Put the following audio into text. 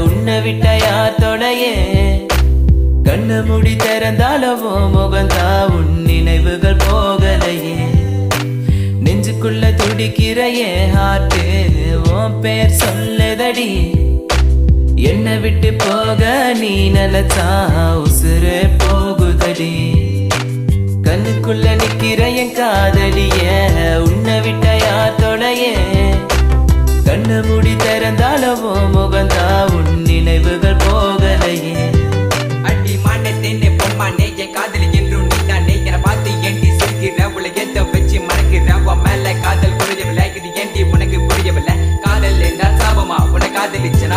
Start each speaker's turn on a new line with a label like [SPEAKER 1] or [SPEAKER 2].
[SPEAKER 1] உன்னை விட்ட யார் தொடையே கண்ணு முடி திறந்தாலவோ முகந்தா உன் நினைவுகள் போகலையே நெஞ்சுக்குள்ள துடிக்கிற என் ஹார்ட்டு உன் பேர் சொல்லுதடி என்னை விட்டு போக நீ நினைச்சா உசுரே போகுதடி கண்ணுக்குள்ள நிக்கிற என் காதலிய உன்னை விட்ட யார் தொடையே கண்ணு முடி திறந்தாலவோ முகந்தா உன் நினைவு